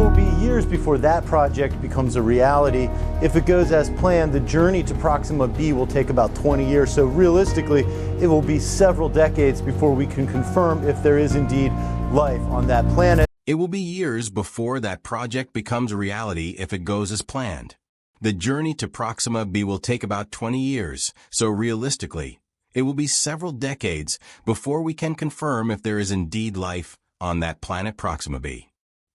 will be years before that project becomes a reality. If it goes as planned, the journey to Proxima b will take about 20 years, so realistically, it will be several decades before we can confirm if there is indeed life on that planet. It will be years before that project becomes a reality if it goes as planned. The journey to Proxima b will take about 20 years, so realistically, it will be several decades before we can confirm if there is indeed life on that planet Proxima b.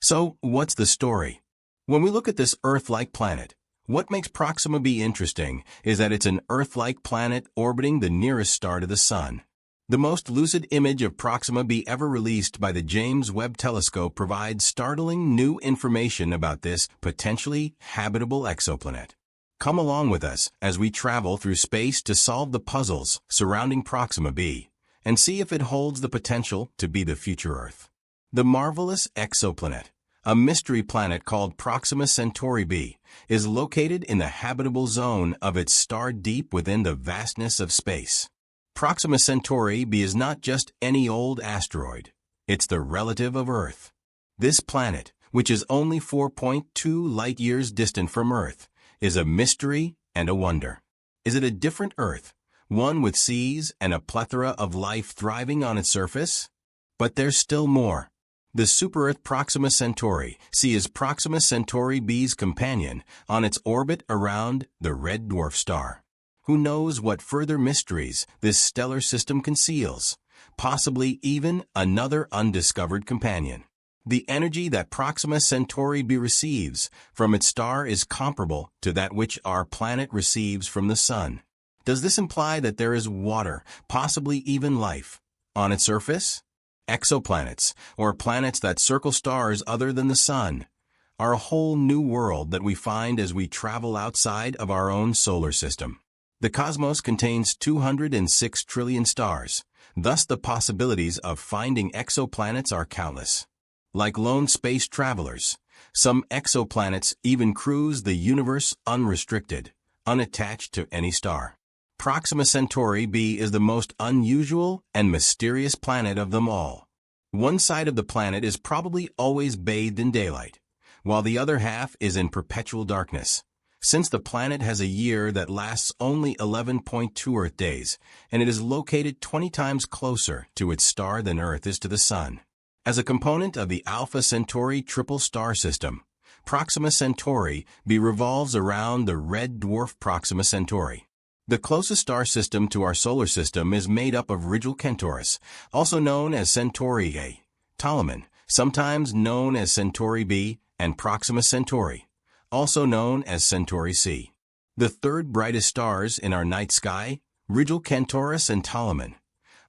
So, what's the story? When we look at this Earth-like planet, what makes Proxima b interesting is that it's an Earth-like planet orbiting the nearest star to the Sun. The most lucid image of Proxima b ever released by the James Webb Telescope provides startling new information about this potentially habitable exoplanet. Come along with us as we travel through space to solve the puzzles surrounding Proxima b and see if it holds the potential to be the future Earth. The marvelous exoplanet, a mystery planet called Proxima Centauri b, is located in the habitable zone of its star deep within the vastness of space. Proxima Centauri b is not just any old asteroid. It's the relative of Earth. This planet, which is only 4.2 light-years distant from Earth, is a mystery and a wonder. Is it a different Earth, one with seas and a plethora of life thriving on its surface? But there's still more. The super-Earth Proxima Centauri c is Proxima Centauri b's companion on its orbit around the red dwarf star. Who knows what further mysteries this stellar system conceals, possibly even another undiscovered companion. The energy that Proxima Centauri b receives from its star is comparable to that which our planet receives from the Sun. Does this imply that there is water, possibly even life, on its surface? Exoplanets, or planets that circle stars other than the Sun, are a whole new world that we find as we travel outside of our own solar system. The cosmos contains 206 trillion stars, thus the possibilities of finding exoplanets are countless. Like lone space travelers, some exoplanets even cruise the universe unrestricted, unattached to any star. Proxima Centauri b is the most unusual and mysterious planet of them all. One side of the planet is probably always bathed in daylight, while the other half is in perpetual darkness. Since the planet has a year that lasts only 11.2 Earth days, and it is located 20 times closer to its star than Earth is to the Sun. As a component of the Alpha Centauri triple star system, Proxima Centauri b revolves around the red dwarf Proxima Centauri. The closest star system to our solar system is made up of Rigil Kentaurus, also known as Centauri A, Ptolemy, sometimes known as Centauri b, and Proxima Centauri, also known as Centauri c. The third brightest stars in our night sky, Rigil Kentaurus and Ptolemy,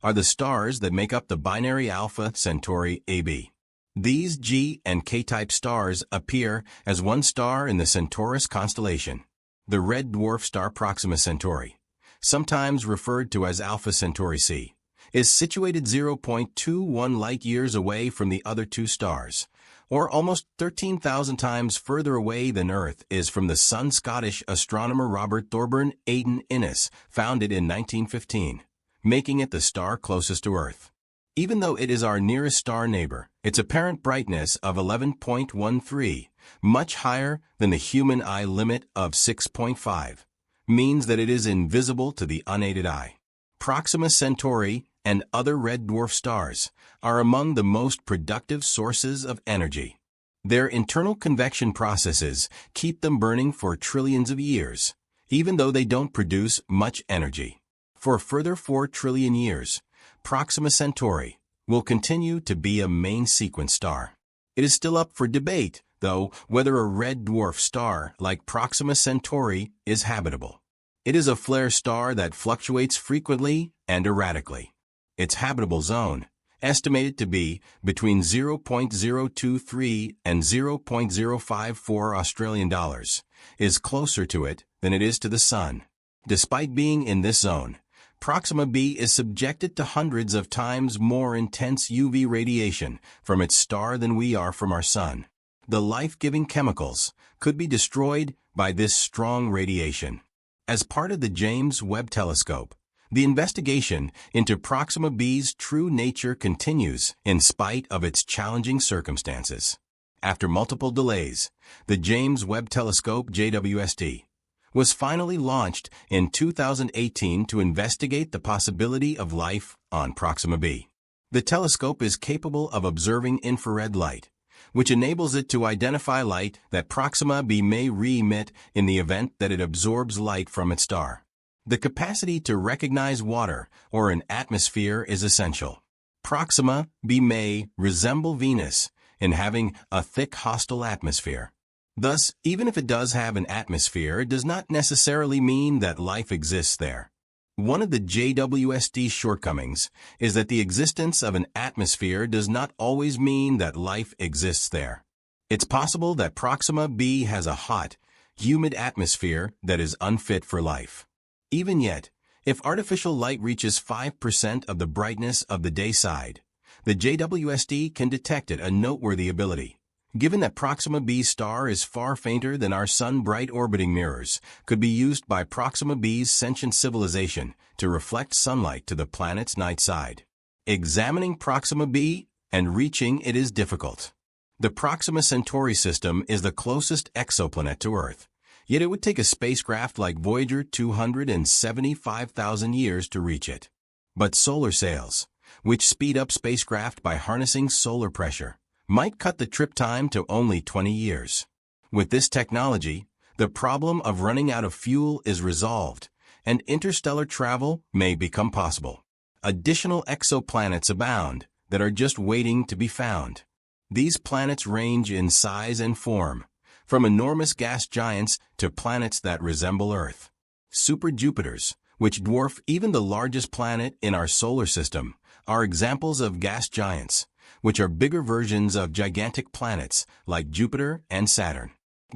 are the stars that make up the binary Alpha Centauri AB. These G and K-type stars appear as one star in the Centaurus constellation. The red dwarf star Proxima Centauri, sometimes referred to as Alpha Centauri c, is situated 0.21 light-years away from the other two stars, or almost 13,000 times further away than Earth is from the Sun. Scottish astronomer Robert Thorburn Aiton Innes found it in 1915, making it the star closest to Earth. Even though it is our nearest star neighbor, its apparent brightness of 11.13, much higher than the human eye limit of 6.5, means that it is invisible to the unaided eye. Proxima Centauri and other red dwarf stars are among the most productive sources of energy. Their internal convection processes keep them burning for trillions of years, even though they don't produce much energy. For a further 4 trillion years, Proxima Centauri will continue to be a main sequence star. It is still up for debate, though, whether a red dwarf star like Proxima Centauri is habitable. It is a flare star that fluctuates frequently and erratically. Its habitable zone, estimated to be between 0.023 and 0.054 Australian dollars, is closer to it than it is to the Sun. Despite being in this zone, Proxima b is subjected to hundreds of times more intense UV radiation from its star than we are from our Sun. The life-giving chemicals could be destroyed by this strong radiation. As part of the James Webb Telescope, the investigation into Proxima b's true nature continues in spite of its challenging circumstances. after multiple delays, the James Webb Telescope JWST was finally launched in 2018 to investigate the possibility of life on Proxima b. The telescope is capable of observing infrared light, which enables it to identify light that Proxima b may re-emit in the event that it absorbs light from its star. The capacity to recognize water or an atmosphere is essential. Proxima b may resemble Venus in having a thick hostile atmosphere. Thus, even if it does have an atmosphere, it does not necessarily mean that life exists there. One of the JWST's shortcomings is that the existence of an atmosphere does not always mean that life exists there. It's possible that Proxima b has a hot, humid atmosphere that is unfit for life. Even yet, if artificial light reaches 5% of the brightness of the day side, the JWST can detect it, a noteworthy ability. Given that Proxima b's star is far fainter than our sun-bright orbiting mirrors, could be used by Proxima b's sentient civilization to reflect sunlight to the planet's night side. Examining Proxima b and reaching it is difficult. The Proxima Centauri system is the closest exoplanet to Earth, yet it would take a spacecraft like Voyager 275,000 years to reach it. But solar sails, which speed up spacecraft by harnessing solar pressure, might cut the trip time to only 20 years. With this technology, the problem of running out of fuel is resolved, and interstellar travel may become possible. Additional exoplanets abound that are just waiting to be found. These planets range in size and form, from enormous gas giants to planets that resemble Earth. Super-Jupiters, which dwarf even the largest planet in our solar system, are examples of gas giants, which are bigger versions of gigantic planets like Jupiter and Saturn.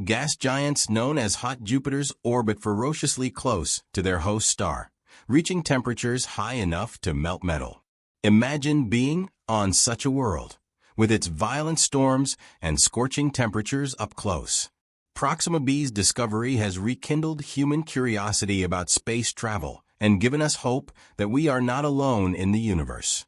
Gas giants known as hot Jupiters orbit ferociously close to their host star, reaching temperatures high enough to melt metal. Imagine being on such a world, with its violent storms and scorching temperatures up close. Proxima b's discovery has rekindled human curiosity about space travel and given us hope that we are not alone in the universe.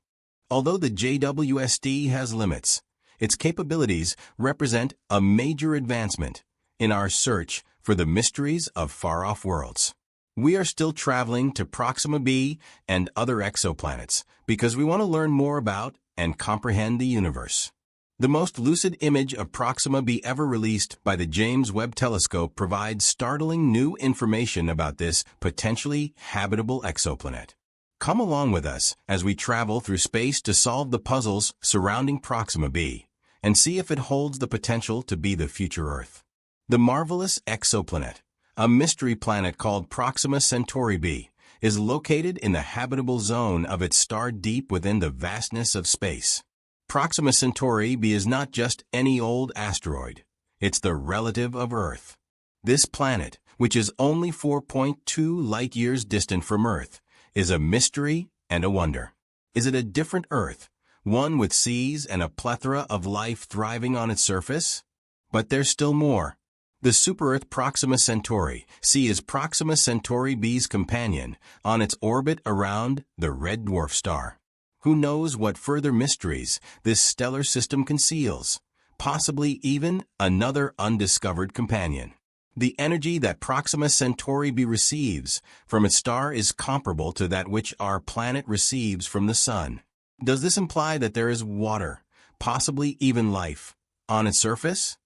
Although the JWST has limits, its capabilities represent a major advancement in our search for the mysteries of far-off worlds. We are still traveling to Proxima b and other exoplanets because we want to learn more about and comprehend the universe. The most lucid image of Proxima b ever released by the James Webb Telescope provides startling new information about this potentially habitable exoplanet. Come along with us as we travel through space to solve the puzzles surrounding Proxima b and see if it holds the potential to be the future Earth. The marvelous exoplanet, a mystery planet called Proxima Centauri b, is located in the habitable zone of its star deep within the vastness of space. Proxima Centauri b is not just any old asteroid. It's the relative of Earth. This planet, which is only 4.2 light-years distant from Earth, is a mystery and a wonder. Is it a different Earth, one with seas and a plethora of life thriving on its surface? But there's still more. The super-Earth Proxima Centauri c is Proxima Centauri b's companion on its orbit around the red dwarf star. Who knows what further mysteries this stellar system conceals? Possibly even another undiscovered companion. The energy that Proxima Centauri b receives from its star is comparable to that which our planet receives from the Sun. Does this imply that there is water, possibly even life, on its surface?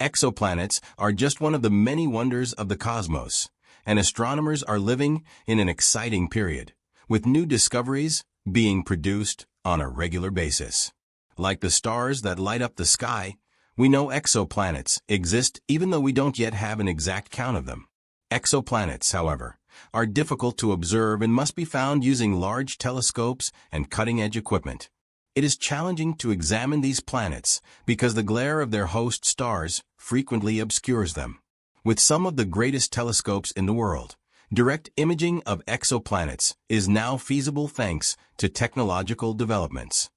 Exoplanets are just one of the many wonders of the cosmos, and astronomers are living in an exciting period, with new discoveries being produced on a regular basis. Like the stars that light up the sky, we know exoplanets exist even though we don't yet have an exact count of them. Exoplanets, however, are difficult to observe and must be found using large telescopes and cutting-edge equipment. It is challenging to examine these planets because the glare of their host stars frequently obscures them. With some of the greatest telescopes in the world, direct imaging of exoplanets is now feasible thanks to technological developments.